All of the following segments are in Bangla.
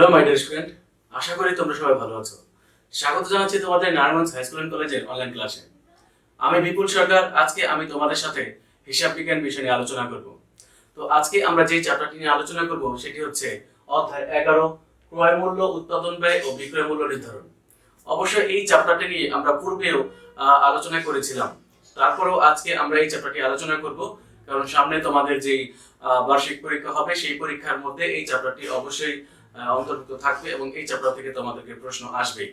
হ্যালো মাই ডিয়ার স্টুডেন্ট, আশা করি তোমরা সবাই ভালো আছো। স্বাগত জানাচ্ছি তোমাদের নারায়ণগঞ্জ হাই স্কুল এন্ড কলেজের অনলাইন ক্লাসে। আমি বিপুল সরকার। আজকে আমি তোমাদের সাথে হিসাব বিজ্ঞান বিষয় নিয়ে আলোচনা করব। তো আজকে আমরা যে চ্যাপ্টারটি নিয়ে আলোচনা করব সেটি হচ্ছে অধ্যায় 11, ক্রয় মূল্য, উৎপাদন ব্যয় ও বিক্রয় মূল্য নির্ধারণ। অবশ্যই এই চ্যাপ্টারটি নিয়ে আমরা পূর্বেও আলোচনা করেছিলাম, তারপরেও আজকে আমরা এই চ্যাপ্টারটি আলোচনা করব, কারণ সামনে তোমাদের যেই বার্ষিক পরীক্ষা হবে সেই পরীক্ষার মধ্যে এই চ্যাপ্টারটি অবশ্যই অন্তর্ভুক্ত থাকবে এবং এই চ্যাপ্টার থেকে তোমাদেরকে প্রশ্ন আসবে।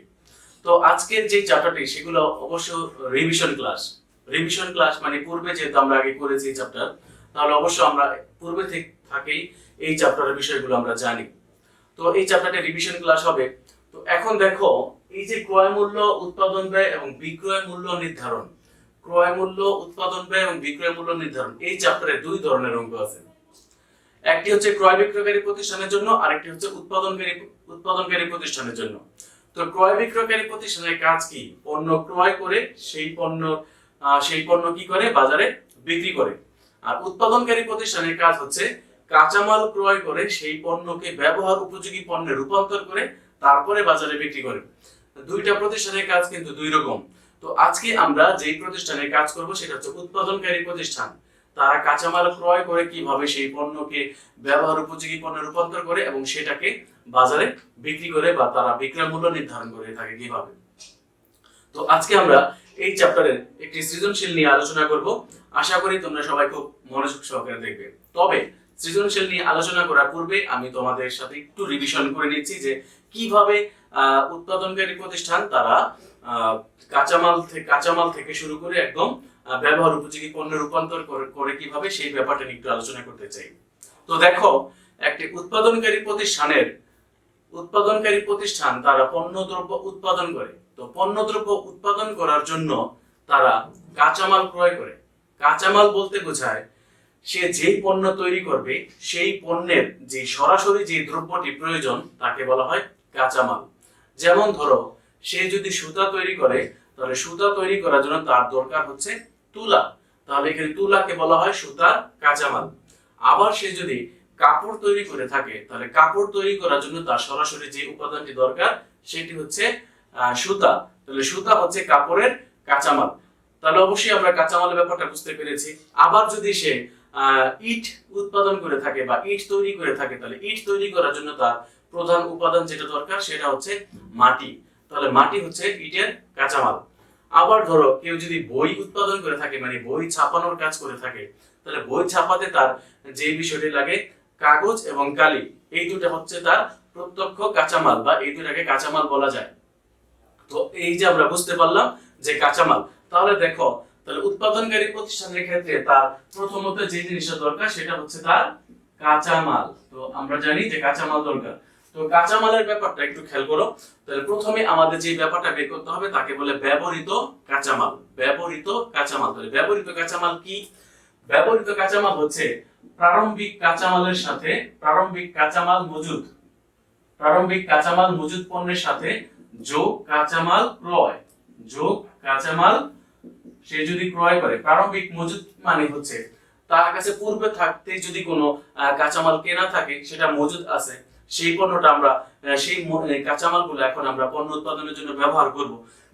তো আজকের যে চ্যাপ্টারটি সেগুলো অবশ্য রিভিশন ক্লাস মানে পূর্বে যেহেতু আমরা আগে করেছি এই চ্যাপ্টার, তাহলে অবশ্য আমরা পূর্বে থেকেই এই চ্যাপ্টারের বিষয়গুলো আমরা জানি। তো এই চ্যাপ্টারটি রিভিশন ক্লাস হবে। তো এখন দেখো, এই যে ক্রয় মূল্য, উৎপাদন ব্যয় এবং বিক্রয় মূল্য নির্ধারণ, ক্রয় মূল্য, উৎপাদন ব্যয় এবং বিক্রয় মূল্য নির্ধারণ, এই চ্যাপ্টারে দুই ধরনের অঙ্ক আছে। একটি হচ্ছে ক্রয় বিক্রয়কারী প্রতিষ্ঠানের জন্য, আরেকটি হচ্ছে উৎপাদনকারী প্রতিষ্ঠানের জন্য। তো ক্রয় বিক্রয়কারী প্রতিষ্ঠানের কাজ কি? পণ্য ক্রয় করে সেই পণ্য কি করে? বাজারে বিক্রি করে। আর উৎপাদনকারী প্রতিষ্ঠানের কাজ হচ্ছে কাঁচামাল ক্রয় করে সেই পণ্যকে ব্যবহার উপযোগী পণ্যে রূপান্তর করে তারপরে বাজারে বিক্রি করে। দুইটা প্রতিষ্ঠানের কাজ কিন্তু দুই রকম। তো আজকে আমরা যেই প্রতিষ্ঠানের কাজ করব সেটা হচ্ছে উৎপাদনকারী প্রতিষ্ঠান। তারা কাঁচামাল ক্রয় করে কিভাবে সেই পণ্যকে ব্যবহার উপযোগী পণ্যে রূপান্তর করে এবং সেটাকে বাজারে বিক্রি করে, বা তারা বিক্রয় মূল্য নির্ধারণ করে থাকে কিভাবে। তো আজকে আমরা এই চ্যাপ্টারের একটি সৃজনশীল নিয়ে আলোচনা করব। আশা করি তোমরা সবাই খুব মনোযোগ সহকারে দেখবে। তবে সৃজনশীল নিয়ে আলোচনা করার পূর্বে আমি তোমাদের সাথে একটু রিভিশন করে নিচ্ছি যে কিভাবে উৎপাদনকারী প্রতিষ্ঠান তারা কাঁচামাল থেকে শুরু করে একদম ব্যবহার উপযোগী পণ্যে রূপান্তর করে কিভাবে, সেই ব্যাপারটা নিয়ে একটু আলোচনা করতে চাই। তো দেখো, একটি উৎপাদনকারী প্রতিষ্ঠান তারা পণ্যদ্রব্য উৎপাদন করে। তো পণ্যদ্রব্য উৎপাদন করার জন্য তারা কাঁচামাল ক্রয় করে। কাঁচামাল বলতে বোঝায় সে যেই পণ্য তৈরি করবে সেই পণ্যের যে সরাসরি যে দ্রব্যটি প্রয়োজন তাকে বলা হয় কাঁচামাল। যেমন ধরো, সে যদি সুতা তৈরি করে, তাহলে সুতা তৈরি করার জন্য তার দরকার হচ্ছে তুলা, তাহলে এখানে তুলাকে বলা হয় সুতার কাঁচামাল। আবার সে যদি কাপড় তৈরি করে থাকে, তাহলে কাপড় তৈরি করার জন্য তার সরাসরি যে উপাদানটি দরকার সেটি হচ্ছে সুতা, তাহলে সুতা হচ্ছে কাপড়ের কাঁচামাল। তাহলে অবশ্যই আমরা কাঁচামালের ব্যাপারটা বুঝতে পেরেছি। আবার যদি সে ইট উৎপাদন করে থাকে বা ইট তৈরি করে থাকে, তাহলে ইট তৈরি করার জন্য তার প্রধান উপাদান যেটা দরকার সেটা হচ্ছে মাটি, তাহলে মাটি হচ্ছে ইটের কাঁচামাল। আবার ধরো, কেউ যদি বই উৎপাদন করে থাকে, মানে বই ছাপানোর কাজ করে থাকে, তাহলে বই ছাপাতে তার যে বিষয়টি লাগে কাগজ এবং কালি, এই দুটো হচ্ছে তার প্রত্যক্ষ কাঁচামাল, বা এই দুটাকে কাঁচামাল বলা যায়। তো এই যে আমরা বুঝতে পারলাম যে কাঁচামাল, তাহলে দেখো, তাহলে উৎপাদনকারী প্রতিষ্ঠানের ক্ষেত্রে তার প্রথমত যে জিনিসটা দরকার সেটা হচ্ছে তার কাঁচামাল। তো আমরা জানি যে কাঁচামাল দরকার। তো কাঁচামালের ব্যাপারটা একটু খেয়াল করো। তাহলে প্রথমে আমাদের যে ব্যাপারটা বের করতে হবে তাকে বলে ব্যবহৃত কাঁচামাল। ব্যবহৃত কাঁচামাল, তাহলে ব্যবহৃত কাঁচামাল কি? ব্যবহৃত কাঁচামাল হচ্ছে প্রারম্ভিক কাঁচামাল মজুদ পণ্যের সাথে যোগ কাঁচামাল সে যদি ক্রয় করে। প্রারম্ভিক মজুদ মানে হচ্ছে তার কাছে পূর্বে থাকতে যদি কোনো কাঁচামাল কেনা থাকে, সেটা মজুদ আছে, সেই পণ্যটা আমরা সেই কাঁচামালগুলো এখন আমরা পণ্য উৎপাদনের জন্য ব্যবহার করব,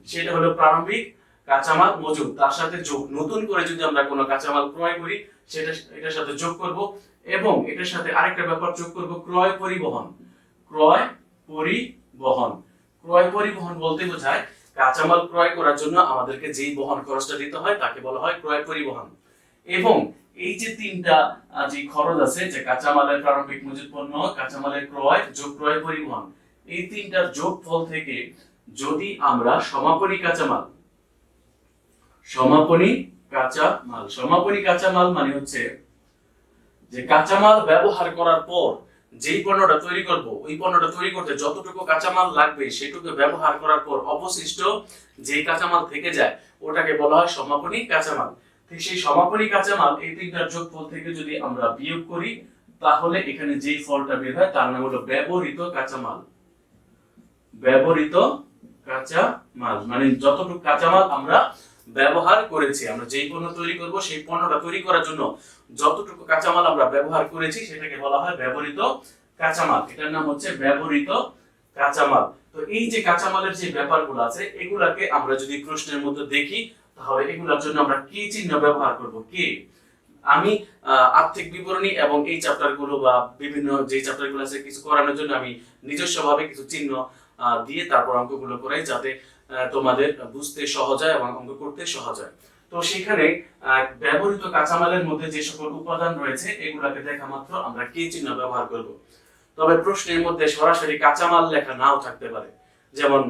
সেটা হলো প্রারম্ভিক কাঁচামাল মজুদ। তার সাথে যোগ, নতুন করে যদি আমরা কোনো কাঁচামাল ক্রয় করি সেটা এটার সাথে যোগ করব, এবং এটার সাথে আরেকটা ব্যাপার যোগ করব, ক্রয় পরিবহন বলতে বোঝায় কাঁচামাল ক্রয় করার জন্য আমাদেরকে যেই বহন খরচটা দিতে হয় তাকে বলা হয় ক্রয় পরিবহন। এবং এই যে তিনটা যে খরচ আছে, যে কাঁচামালের প্রারম্ভিক মজুদ পণ্য, কাঁচামালের ক্রয় যোগ ক্রয় পরিবহন, এই তিনটার যোগফল থেকে যদি আমরা সমাপনী কাঁচামাল মানে হচ্ছে যে কাঁচামাল ব্যবহার করার পর যেই পণ্যটা তৈরি করব, ওই পণ্যটা তৈরি করতে যতটুকু কাঁচামাল লাগবে সেটুকু ব্যবহার করার পর অবশিষ্ট যেই কাঁচামাল থেকে যায় ওটাকে বলা হয় সমাপনী কাঁচামাল। ঠিক সেই সমাপনী কাঁচামাল, এই তিনটার যোগফল থেকে যদি আমরা বিয়োগ করি, তাহলে এখানে যেই ফলটা বের হয় তার নাম হলো ব্যবহৃত কাঁচামাল। মানে যতটুকু কাঁচামাল আমরা ব্যবহার করেছি, আমরা যেই পণ্য তৈরি করব সেই পণ্যটা তৈরি করার জন্য যতটুকু কাঁচামাল আমরা ব্যবহার করেছি সেটাকে বলা হয় ব্যবহৃত কাঁচামাল, এটার নাম হচ্ছে ব্যবহৃত কাঁচামাল। তো এই যে কাঁচামালের যে ব্যাপারগুলো আছে এগুলাকে আমরা যদি প্রশ্নের মধ্যে দেখি তাহলে এগুলোর জন্য আমরা কি চিহ্ন ব্যবহার করব? কি আমি আর্থিক বিবরণী এবং এই চ্যাপ্টার গুলো বা বিভিন্ন যে চ্যাপ্টার গুলো আছে কিছু করানোর জন্য আমি নিজস্বভাবে কিছু চিহ্ন দিয়ে তারপর অঙ্কগুলো করাই, যাতে তোমাদের বুঝতে সহজ হয় এবং অঙ্ক করতে সহজ হয়। তো সেখানে ব্যবহৃত কাঁচামালের মধ্যে যে সকল উপাদান রয়েছে এগুলাকে দেখা মাত্র আমরা কি চিহ্ন ব্যবহার করব। তবে প্রশ্নের মধ্যে সরাসরি কাঁচামাল লেখা নাও থাকতে পারে। যেমন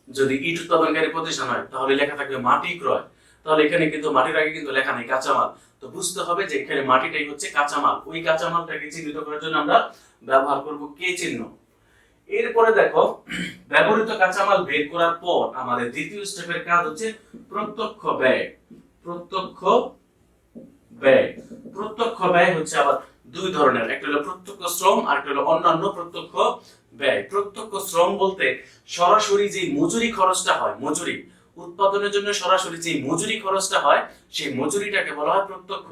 যদি ইট উৎপাদনকারী প্রতিষ্ঠান হয় তাহলে লেখা থাকবে মাটি ক্রয়, তাহলে এখানে কিন্তু মাটির আগে কিন্তু লেখা নেই কাঁচামাল। তো বুঝতে হবে যে এখানে মাটিটাই হচ্ছে কাঁচামাল, ওই কাঁচামালটাকে চিহ্নিত করার জন্য আমরা ব্যবহার করব কে চিহ্ন। এরপরে দেখো ব্যবহৃত কাঁচামাল বের করার পর আমাদের দ্বিতীয় স্টেপের কাজ হচ্ছে প্রত্যক্ষ ব্যয়। প্রত্যক্ষ ব্যয়, প্রত্যক্ষ ব্যয় হচ্ছে আবার দুই ধরনের, একটা হলো প্রত্যক্ষ শ্রম আর একটা হলো অন্যান্য প্রত্যক্ষ ব্যয়। প্রত্যক্ষ শ্রম বলতে সরাসরি যে মজুরি খরচটা হয়, মজুরি উৎপাদনের জন্য সরাসরি যে মজুরি খরচটা হয় সেই মজুরিটাকে বলা হয় প্রত্যক্ষ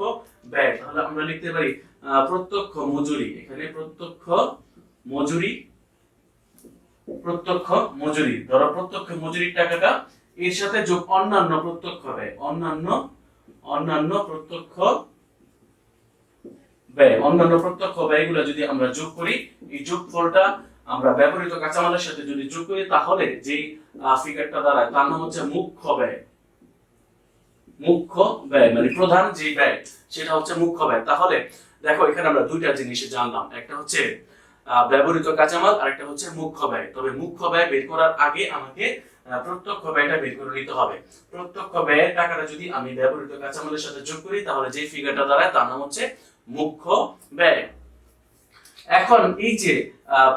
ব্যয়। তাহলে আমরা লিখতে পারি প্রত্যক্ষ মজুরি, এখানে প্রত্যক্ষ মজুরি, প্রত্যক্ষ মজুরি। ধরো প্রত্যক্ষ মজুরির টাকাটা এর সাথে যোগ অন্যান্য প্রত্যক্ষ ব্যয়, অন্যান্য প্রত্যক্ষ ব্যয়, অন্যান্য প্রত্যক্ষ ব্যয়গুলো যদি আমরা যোগ করি, এই যোগফলটা আমরা ব্যবহৃত কাঁচামালের সাথে যদি যোগ করি তাহলে যে ফিগারটা দাঁড়ায় তার নাম হচ্ছে মুখ্য ব্যয়। মুখ্য ব্যয় মানে প্রধান যে ব্যয় সেটা হচ্ছে মুখ্য ব্যয়। তাহলে দেখো এখানে আমরা দুইটা জিনিস জানলাম, একটা হচ্ছে ব্যবহৃত কাঁচামাল আর একটা হচ্ছে মুখ্য ব্যয়। তবে মুখ্য ব্যয় বের করার আগে আমাকে প্রত্যক্ষ ব্যয়টা বের করে নিতে হবে। প্রত্যক্ষ ব্যয়ের টাকাটা যদি আমি ব্যবহৃত কাঁচামালের সাথে যোগ করি তাহলে যে ফিগারটা দাঁড়ায় তার নাম হচ্ছে মুখ্য ব্যয়। এখন এই যে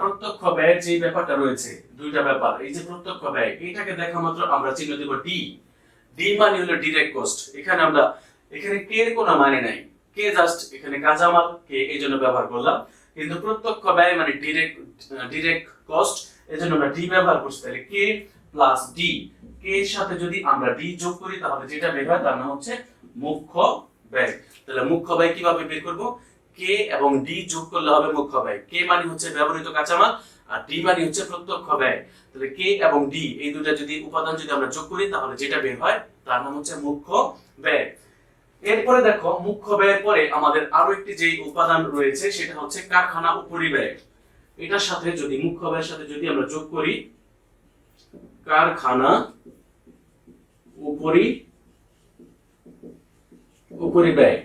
প্রত্যক্ষ ব্যয়ের যে ব্যাপারটা রয়েছে, দুইটা ব্যাপার, এই যে প্রত্যক্ষ ব্যয় এটাকে দেখা মাত্র আমরা চিহ্ন দেব ডি। ডি মানে হলো ডিরেক্ট কস্ট। এখানে আমরা এখানে কে এর কোনো মানে নাই, কে জাস্ট এখানে কাঁচামাল কে এই জন্য ব্যবহার করলাম, কিন্তু প্রত্যক্ষ ব্যয় মানে ডিরেক্ট কস্ট, এজন্য আমরা ডি ব্যবহার করছি। তাহলে কে প্লাস ডি, কে এর সাথে যদি আমরা ডি যোগ করি তাহলে যেটা বের হয় তার নাম হচ্ছে মুখ্য ব্যয়। তাহলে মুখ্য ব্যয় কিভাবে বের করব? কে এবং ডি যোগ করলে হবে মুখ্য ব্যয়। কে মানে হচ্ছে ব্যবহৃত কাঁচামাল আর ডি মানে হচ্ছে প্রত্যক্ষ ব্যয়। তাহলে কে এবং ডি এই দুটো যদি উপাদান যদি আমরা যোগ করি তাহলে যেটা বের হয় তার নাম হচ্ছে মুখ্য ব্যয়। এরপরে দেখো মুখ্য ব্যয়ের পরে আমাদের আরো একটি যে উপাদান রয়েছে সেটা হচ্ছে কারখানা উপরিব্যয়। এটার সাথে যদি মুখ্য ব্যয়ের সাথে যদি আমরা যোগ করি কারখানা উপরিব্যয়,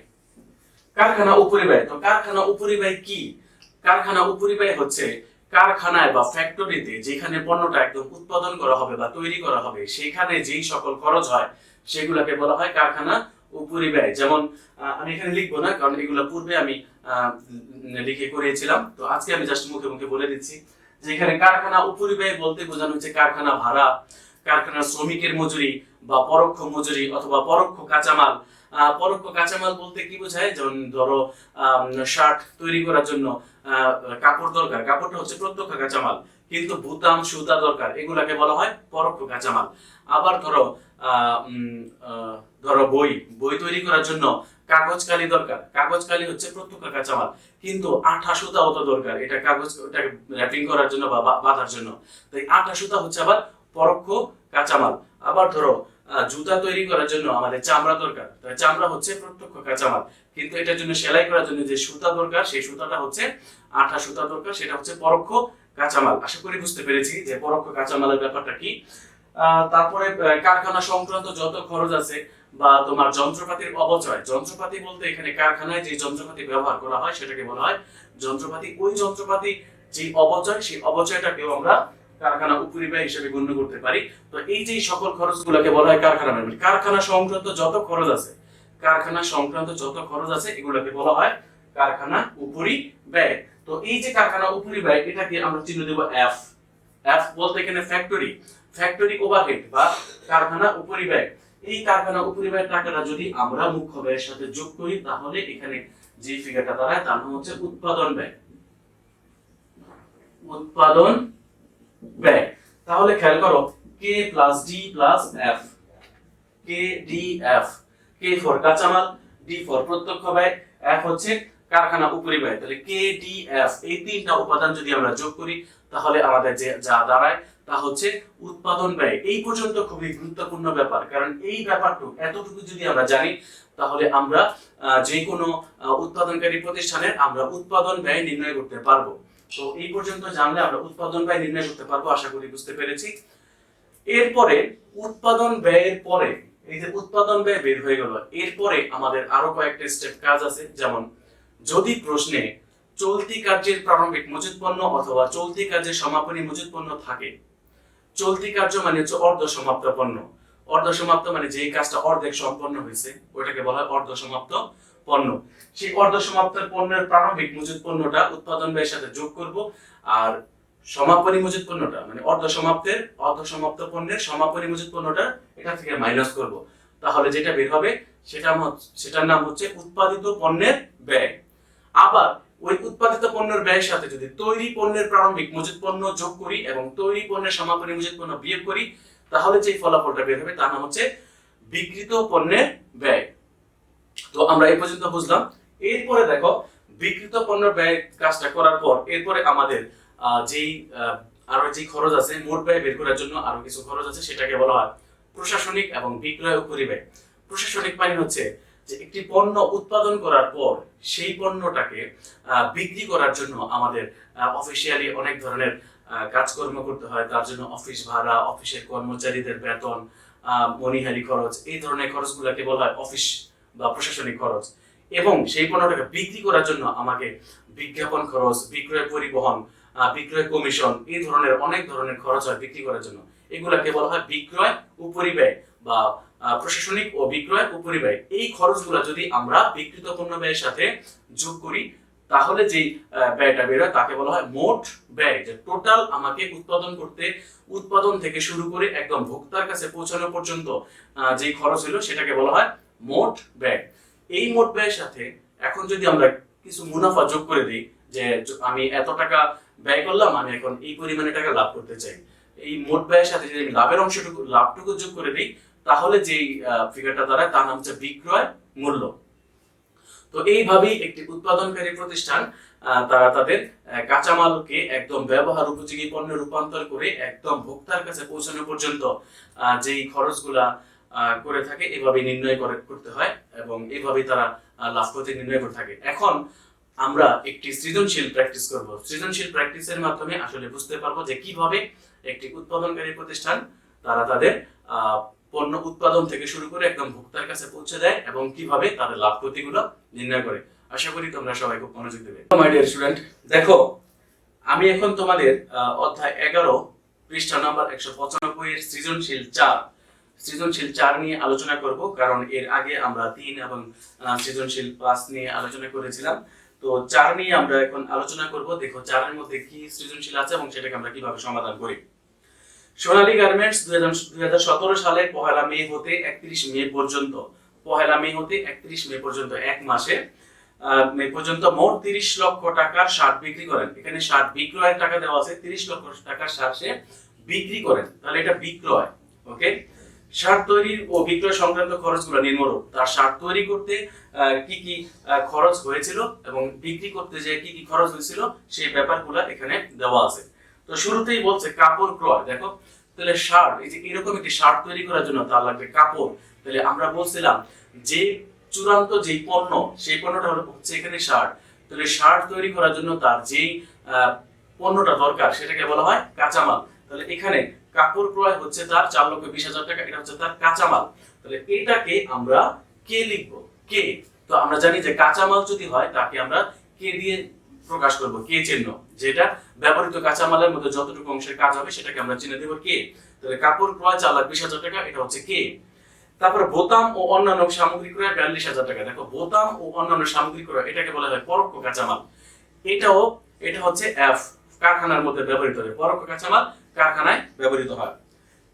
কারখানা উপরিব্যয়। তো কারখানা উপরিব্যয় কি? কারখানা উপরিব্যয় হচ্ছে কারখানায় বা ফ্যাক্টরিতে যেখানে পণ্যটা একদম উৎপাদন করা হবে বা তৈরি করা হবে সেখানে যেই সকল খরচ হয় সেগুলোকে বলা হয় কারখানা উপরিব্যয়। যেমন আমি এখানে লিখবো না কারণ এগুলো পূর্বে আমি লিখে করিয়েছিলাম, তো আজকে আমি জাস্ট মুখে মুখে বলে দিচ্ছি যে এখানে কারখানা উপরিব্যয় বলতে বোঝানো হচ্ছে কারখানা ভাড়া, কারখানার শ্রমিকের মজুরি বা পরোক্ষ মজুরি অথবা পরোক্ষ কাঁচামাল। পরোক্ষ কাঁচামাল বলতে কি বোঝায়? যেমন ধরো শার্ট তৈরি করার জন্য কাপড় দরকার, কাপড়টা হচ্ছে প্রত্যক্ষ কাঁচামাল, কিন্তু বুতাম সুতা দরকার, এগুলাকে বলা হয় পরোক্ষ কাঁচামাল। আবার ধরো বই তৈরি করার জন্য কাগজ কালি দরকার, কাগজ কালি হচ্ছে প্রত্যক্ষ কাঁচামাল, কিন্তু আঠা সুতাও তো দরকার এটা কাগজটাকে র্যাপিং করার জন্য বা বাঁধার জন্য, তাই আঠা সুতা হচ্ছে আবার পরোক্ষ কাঁচামাল। আবার ধরো জুতা তৈরি করার জন্য আমাদের চামড়া দরকার, তাই চামড়া হচ্ছে প্রত্যক্ষ কাঁচামাল, কিন্তু এটার জন্য সেলাই করার জন্য যে সুতা দরকার সেই সুতাটা হচ্ছে আঠা সুতা দরকার, সেটা হচ্ছে পরোক্ষ কাঁচামাল। আশা করি বুঝতে পেরেছি যে পরোক্ষ কাঁচামালের ব্যাপারটা কি। তারপরে কারখানা সংক্রান্ত যত খরচ আছে বা তোমার যন্ত্রপাতির অপচয়, যন্ত্রপাতি বলতে এখানে কারখানায় যে যন্ত্রপাতি ব্যবহার করা হয় সেটাকে বলা হয় যন্ত্রপাতি। ওই যন্ত্রপাতি যে অপচয় সেই অপচয়টাকেও আমরা কারখানা উপরিব্যয় হিসেবে গণ্য করতে পারি। তো এই যে সকল খরচগুলোকে বলা হয় কারখানা ব্যয়। কারখানা সংক্রান্ত যত খরচ আছে, কারখানা সংক্রান্ত যত খরচ আছে এগুলোকে বলা হয় কারখানা উপরিব্যয়। তো এই যে কারখানা উপরিব্যয় এটাকে আমরা চিহ্ন দেব এফ। এফ বলতে এখানে ফ্যাক্টরি ওভারহেড বা কারখানা উপরিব্যয়। এই কারখানা উপরিব্যয়ের টাকাটা যদি আমরা মুখ্য ব্যয়ের সাথে যোগ করি তাহলে এখানে যে ফিগারটা দাঁড়ায় তার নাম হচ্ছে উৎপাদন ব্যয়। উৎপাদন ব্যয়। তাহলে খেয়াল করো K plus D plus F, K D F, K for কাঁচামাল, ডি ফর প্রত্যক্ষ ব্যয়, এফ হচ্ছে কারখানা উপরিব্যয়, তাহলে KDF এই তিনটা উপাদান যদি আমরা যোগ করি তাহলে আমাদের যে যা দাঁড়ায় তা হচ্ছে উৎপাদন ব্যয়। এই পর্যন্ত খুবই গুরুত্বপূর্ণ ব্যাপার, কারণ এই ব্যাপারটুকু এতটুকু যদি আমরা জানি তাহলে আমরা যে কোনো উৎপাদনকারী প্রতিষ্ঠানের আমরা উৎপাদন ব্যয় নির্ণয় করতে পারবো। তো এই পর্যন্ত জানলে আমরা উৎপাদন ব্যয় নির্ণয় করতে পারবো, আশা করি বুঝতে পেরেছি। এরপরে উৎপাদন ব্যয়ের পরে এই যে উৎপাদন ব্যয় বের হয়ে গেল, এরপরে আমাদের আরো কয়েকটা স্টেপ কাজ আছে। যেমন যদি প্রশ্নে চলতি কার্যের প্রারম্ভিক মজুত পণ্য অথবা চলতি কার্যের সমাপনী মজুত পণ্য থাকে, চলতি কার্য মানে হচ্ছে অর্ধ সমাপ্ত পণ্য, অর্ধ সমাপ্ত মানে যেই কাজটা অর্ধেক সম্পন্ন হয়েছে ওটাকে বলা হয় অর্ধ সমাপ্ত পণ্য। সেই অর্ধ সমাপ্ত পণ্যের প্রারম্ভিক মজুত পণ্যটা উৎপাদন ব্যয়ের সাথে যোগ করব, আর সমাপনী মজুত পণ্যটা মানে অর্ধ সমাপ্ত পণ্যের সমাপনী মজুত পণ্যটা এটা থেকে মাইনাস করব, তাহলে যেটা বের হবে সেটার নাম হচ্ছে উৎপাদিত পণ্যের ব্যয়। আবার ওই উৎপাদিত পণ্যের ব্যয়ের সাথে যদি তৈরি পণ্যের প্রারম্ভিক মজুত পণ্য যোগ করি এবং তৈরি পণ্যের সমাপনী মজুত পণ্য বিয়োগ করি তাহলে যে ফলাফলটা বের হবে তার নাম হচ্ছে বিক্রিত পণ্যের ব্যয়। তো আমরা এই পর্যন্ত বুঝলাম। এরপরে দেখো বিক্রিত পণ্যের ব্যয় কাজটা করার পর এরপরে আমাদের যেই আরো যে খরচ আছে মোট ব্যয় বের করার জন্য আরো কিছু খরচ আছে, সেটাকে বলা হয় প্রশাসনিক এবং বিক্রয় উপরিব্যয়। প্রশাসনিক মানে হচ্ছে যে একটি পণ্য উৎপাদন করার পর সেই পণ্যটাকে বিক্রি করার জন্য আমাদের অফিসিয়ালি অনেক ধরনের কাজকর্ম করতে হয়, তার জন্য অফিস ভাড়া, অফিসের কর্মচারীদের বেতন, মনিহারি খরচ, এই ধরনের খরচগুলোকে বলা হয় অফিস বা প্রশাসনিক খরচ। এবং সেই পণ্যটাকে বিক্রি করার জন্য আমাকে বিজ্ঞাপন খরচ, বিক্রয় পরিবহন, বিক্রয় কমিশন, এই ধরনের অনেক ধরনের খরচ হয় বিক্রি করার জন্য। এগুলাকে বলা হয় বিক্রয় উপরিব্যয় বা প্রশাসনিক ও বিক্রয় উপরিব্যয়। এই খরচগুলো যদি আমরা বিক্রিত পণ্য ব্যয়ের সাথে যোগ করি তাহলে যে ব্যয়টা বের হয় তাকে বলা হয় মোট ব্যয়। যে টোটাল আমাকে উৎপাদন থেকে শুরু করে একদম ভোক্তার কাছে পৌঁছানো পর্যন্ত যে খরচ হলো সেটাকে বলা হয় মোট ব্যয়। এই মোট ব্যয়ের সাথে এখন যদি আমরা কিছু মুনাফা যোগ করে দিই, যে আমি এত টাকা ব্যয় করলাম, আমি এখন এই পরিমাণে টাকা লাভ করতে চাই, এই মোট ব্যয়ের সাথে যদি আমি লাভটুকু যোগ করে দিই তাহলে যেই ফিগারটা দাঁড়ায় তার নাম হচ্ছে বিক্রয় মূল্য। তো এইভাবেই একটি উৎপাদনকারী প্রতিষ্ঠান তারা তাদের কাঁচামালকে একদম ব্যবহার উপযোগী পণ্যে রূপান্তর করে একদম ভোক্তার কাছে পৌঁছানো পর্যন্ত যেই খরচগুলা করে থাকে এভাবে নির্ণয় করতে হয় এবং এইভাবেই তারা লাভ ক্ষতি নির্ণয় করে থাকে। এখন আমরা একটি সৃজনশীল প্র্যাকটিস করব। সৃজনশীল প্র্যাকটিসের মাধ্যমে আসলে বুঝতে পারবো যে কিভাবে একটি উৎপাদনকারী প্রতিষ্ঠান তারা তাদের পণ্য উৎপাদন থেকে শুরু করে একদম ভোক্তার কাছে পৌঁছে দেয় এবং কিভাবে তাদের লাভ ক্ষতিগুলো নির্ণয় করে। আশা করি তোমরা সবাই খুব মনোযোগ দেবে। মাই ডিয়ার স্টুডেন্ট, দেখো আমি এখন তোমাদের অধ্যায় 11 পৃষ্ঠা নাম্বার 195 এর সৃজনশীল 4 নিয়ে আলোচনা করব, কারণ এর আগে আমরা 3 এবং সৃজনশীল 5 নিয়ে আলোচনা করেছিলাম। তো 4 নিয়ে আমরা এখন আলোচনা করব। দেখো 4 এর মধ্যে কি সৃজনশীল আছে এবং সেটাকে আমরা কিভাবে সমাধান করি। সোনালী গার্মেন্টস 2017 সালের 1 মে হতে 31 মে পর্যন্ত 31 মে পর্যন্ত এক মাসে মে পর্যন্ত মোট 30 লক্ষ টাকার শার্ট বিক্রি করেন। এখানে শার্ট বিক্রয়ের টাকা দেওয়া আছে, 30 লক্ষ টাকার শার্ট সে বিক্রি করেন, তাহলে এটা বিক্রয়। ওকে, শার্ট তৈরি ও বিক্রয় সংক্রান্ত খরচগুলো নিম্নরূপ। তার শার্ট তৈরি করতে কি কি খরচ হয়েছিল এবং বিক্রি করতে যে কি কি খরচ হয়েছিল সেই ব্যাপারগুলো এখানে দেওয়া আছে। তো শুরুতেই বলছে কাপড় ক্রয়। দেখো তাহলে শার্ট, এই যে এরকম একটি শার্ট তৈরি করার জন্য তার লাগবে কাপড়। তাহলে আমরা বলছিলাম যে চূড়ান্ত যেই পণ্য সেই পণ্যটা হচ্ছে এখানে শার্ট। তাহলে শার্ট তৈরি করার জন্য তার যেই পণ্যটা দরকার সেটাকে বলা হয় কাঁচামাল। তাহলে এখানে কাপড় ক্রয় হচ্ছে তার 4,20,000 টাকা, এটা হচ্ছে তার কাঁচামাল। তাহলে এটাকে আমরা কে লিখবো? কে। তো আমরা জানি যে কাঁচামাল যদি হয় তাকে আমরা কে দিয়ে প্রকাশ করব, কে চিহ্ন, যেটা ব্যবহৃত কাঁচামালের মধ্যে যতটুকু অংশের কাজ হবে সেটাকে আমরা চিহ্ন দেব কে। তাহলে কাপড় ক্রয় 4,20,000 টাকা, এটা হচ্ছে কে। তারপর বোতাম ও অন্যান্য সামগ্রী ক্রয় 42,000 টাকা। দেখো বোতাম ও অন্যান্য সামগ্রী ক্রয় এটাকে বলা হয় পরোক্ষ কাঁচামাল। এটা হচ্ছে এফ, কারখানার মধ্যে ব্যবহৃত হয়। পরোক্ষ কাঁচামাল কারখানায় ব্যবহৃত হয়।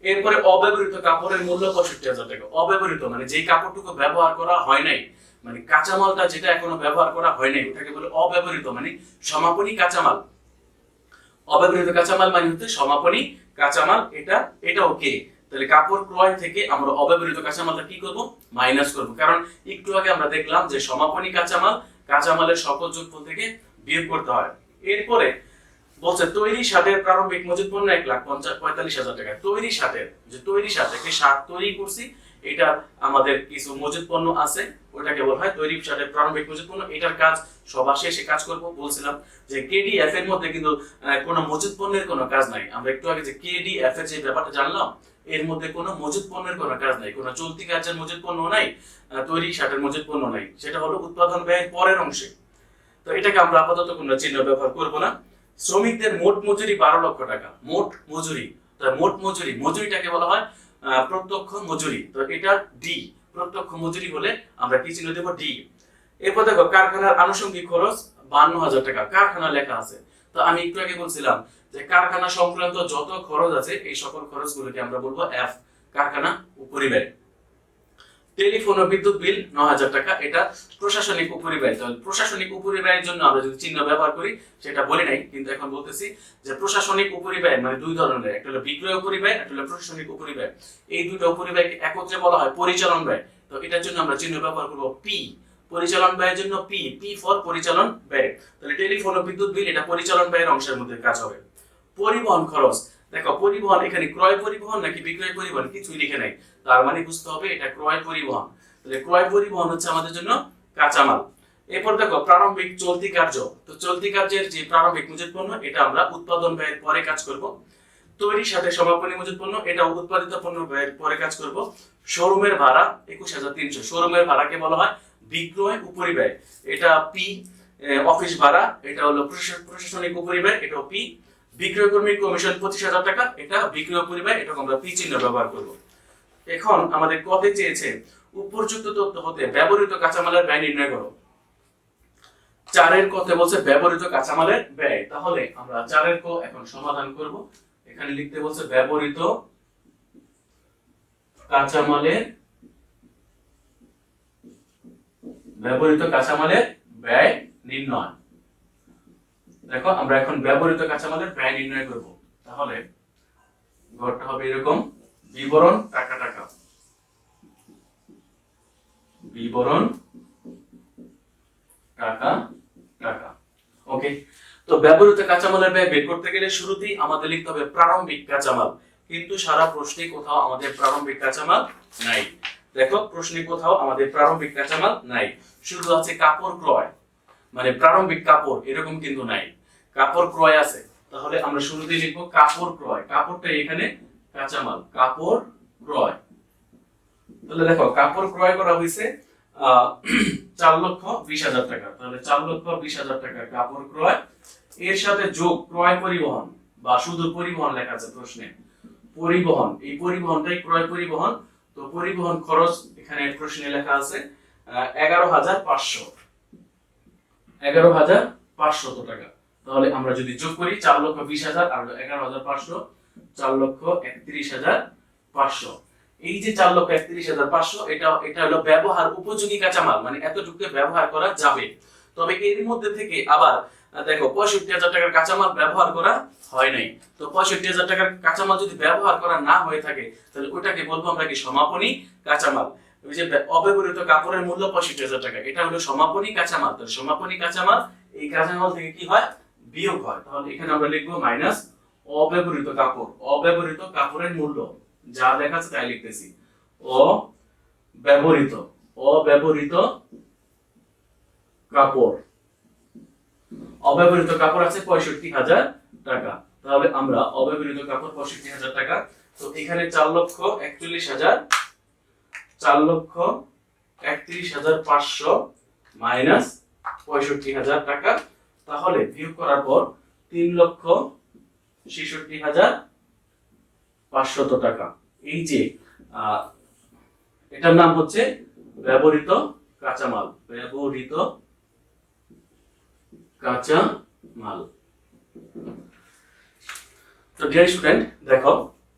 এরপরে অব্যবহৃত কাপড়ের মূল্য 65,000 টাকা। অব্যবহৃত মানে যেই কাপড়টুকু ব্যবহার করা হয় নাই, মানে কাঁচামালটা যেটা এখনো ব্যবহার করা হয় নাই ওটাকে বলে অব্যবহৃত, মানে সমাপনী কাঁচামাল। অব্যবহৃত কাঁচামাল মানে হচ্ছে সমাপনী কাঁচামাল, এটা ওকে। তাহলে কাপড় ক্রয় থেকে আমরা অব্যবহৃত কাঁচামালটা কি করব? মাইনাস করব, কারণ একটু আগে আমরা দেখলাম যে সমাপনী কাঁচামালের সকল যোগফল থেকে বিয়োগ করতে হয়। এরপরে বলছে তৈরি সারের প্রারম্ভিক মজুত পণ্য 1,45,000 টাকা। তৈরি সারের যে তৈরি সার একটি সার তৈরি করছি, এটা আমাদের কিছু মজুত পণ্য আছে, ওটাকে বলা হয় তৈরি সারের প্রারম্ভিক মজুত পণ্য। এটার কাজ সবার শেষে কাজ করব বলছিলাম যে কেডিএফ এর মধ্যে কিন্তু কোনো মজুত পণ্যের কোনো কাজ নাই। আমরা একটু আগে যে কেডিএফ এর যে ব্যাপারটা জানলাম, এর মধ্যে কোনো মজুত পণ্যের কোনো কাজ নাই, কোনো চলতি কাজের মজুত পণ্য নাই, তৈরি সারের মজুত পণ্য নাই, সেটা হলো উৎপাদন ব্যয়ের পরের অংশে। তো এটাকে আমরা আপাতত কোনো চিহ্ন ব্যবহার করব না। শ্রমিকদের মোট মজুরি 12 লক্ষ টাকা। মোট মজুরি, তো মোট মজুরি, মজুরিটাকে বলা হয় প্রত্যক্ষ মজুরি। তো এটা ডি, প্রত্যক্ষ মজুরি হলে আমরা কি চিহ্ন দেব? ডি। এরপর দেখো কারখানার আনুষঙ্গিক খরচ 52,000 টাকা। কারখানা লেখা আছে, তো আমি একটু আগে বলছিলাম যে কারখানা সংক্রান্ত যত খরচ আছে এই সকল খরচগুলোকে আমরা বলবো এফ, কারখানা উপরিব্যয়। টেলিফোন ও বিদ্যুৎ বিল 9,000 টাকা, এটা প্রশাসনিক উপরিব্যয়। তাহলে প্রশাসনিক উপরিব্যয়ের জন্য আমরা যদি চিহ্ন ব্যবহার করি, সেটা বলি নাই কিন্তু এখন বলতেছি যে প্রশাসনিক উপরিব্যয় মানে দুই ধরনের, একটা হলো বিক্রয় উপরিব্যয়, একটা হলো প্রশাসনিক উপরিব্যয়। এই দুটো উপরিব্যয়কে একত্রে বলা হয় পরিচালন ব্যয়। তো এটার জন্য আমরা চিহ্ন ব্যবহার করব পি, পরিচালন ব্যয়ের জন্য পি, পি ফর পরিচালন ব্যয়। তাহলে টেলিফোন ও বিদ্যুৎ বিল এটা পরিচালন ব্যয়ের অংশের মধ্যে কাজ হবে। পরিবহন খরচ, দেখো পরিবহন এখানে ক্রয় পরিবহন নাকি বিক্রয় পরিবহন কিছুই লিখে নাই, তার মানে বুঝতে হবে এটা ক্রয় পরিবহন। তাহলে ক্রয় পরিবহন হচ্ছে আমাদের জন্য কাঁচামাল। এরপর দেখো প্রারম্ভিক চলতি কার্য, তো চলতি কার্যের যে প্রারম্ভিক মজুত পণ্য এটা আমরা উৎপাদন ব্যয়ের পরে কাজ করব। তৈরি সাথে সমাপনী মজুত পণ্য এটা উৎপাদিত পণ্য ব্যয়ের পরে কাজ করব। শোরুমের ভাড়া 21,300, শোরুমের ভাড়াকে বলা হয় বিক্রয় উপরিব্যয়, এটা পি। অফিস ভাড়া এটা হলো প্রশাসনিক উপরিব্যয়, এটাও পি। বিক্রয় কর্মী কমিশন 25,000 টাকা, এটা বিক্রয় পরিব্যয়, এটা আমরা পি চিহ্ন ব্যবহার করব। এখন আমাদের কতে চেয়েছে উপযুক্ত তথ্য হতে ব্যবহৃত কাঁচামালের ব্যয় নির্ণয় করো। 4 কথা বলছে ব্যবহৃত কাঁচামালের ব্যয়, তাহলে আমরা 4 ক এখন সমাধান করব। এখানে লিখতে বলছে ব্যবহৃত কাঁচামালের ব্যয় নির্ণয়। দেখো আমরা এখন ব্যবহৃত কাঁচামালের ব্যয় নির্ণয় করব। তাহলে ঘরটা হবে এরকম, বিবরণ টাকা টাকা, বিবরণ টাকা টাকা। ওকে, তো ব্যবহৃত কাঁচামালের ব্যয় বের করতে গেলে শুরুতেই আমাদের লিখতে হবে প্রারম্ভিক কাঁচামাল, কিন্তু সারা প্রশ্নে কোথাও আমাদের প্রারম্ভিক কাঁচামাল নাই। দেখো প্রশ্নে কোথাও আমাদের প্রারম্ভিক কাঁচামাল নাই, শুধু আছে কাপড় ক্রয়, মানে প্রারম্ভিক কাপড় এরকম কিন্তু নাই, কাপড় ক্রয় আছে। তাহলে আমরা শুরুতেই লিখবো কাপড় ক্রয়, কাপড়টা এখানে কাঁচামাল, কাপড় ক্রয়। তাহলে দেখো কাপড় ক্রয় করা হয়েছে 4,20,000 টাকা। তাহলে 4,20,000 টাকা কাপড় ক্রয়, এর সাথে যোগ ক্রয় পরিবহন বা শুধু পরিবহন লেখা আছে প্রশ্নে, পরিবহন, এই পরিবহনটাই ক্রয় পরিবহন। তো পরিবহন খরচ এখানে প্রশ্নে লেখা আছে 11,500, 11,500 টাকা। তাহলে আমরা যদি যোগ করি 4,20,000 আর 11,500, 4,31,500। এই যে 4,31,500 এটা হলো ব্যবহার উপযোগী কাঁচামাল, মানে এতটুকু ব্যবহার করা যাবে। তবে এর মধ্যে থেকে আবার দেখো 65,000 টাকার কাঁচামাল ব্যবহার করা হয় নাই। তো 65,000 টাকার কাঁচামাল যদি ব্যবহার করা না হয়ে থাকে, তাহলে ওটাকে বলবো আমরা কি সমাপনী কাঁচামাল। ওই যে অব্যবহৃত কাপড়ের মূল্য 65,000 টাকা, এটা হলো সমাপনী কাঁচামাল। তো সমাপনী কাঁচামাল, এই কাঁচামাল থেকে কি হয়? বিয়োগ হয়। তাহলে এখানে আমরা লিখবো মাইনাস অব্যবহৃত কাপড়, অব্যবহৃত কাপড়ের মূল্য যা লেখা আছে তাই লিখতেছি, অব্যবহৃত কাপড়, অব্যবহৃত কাপড় আছে 65,000 টাকা। তাহলে আমরা অব্যবহৃত কাপড় 65,000 টাকা, তো এখানে 4,31,500 মাইনাস 65,000 টাকা, তাহলে বিয়োগ করার পর 3,66,500 টাকা। এই যে এটার নাম হচ্ছে ব্যবহৃত কাঁচামাল, ব্যবহৃত কাঁচামাল। তো ডিয়ার স্টুডেন্ট, দেখো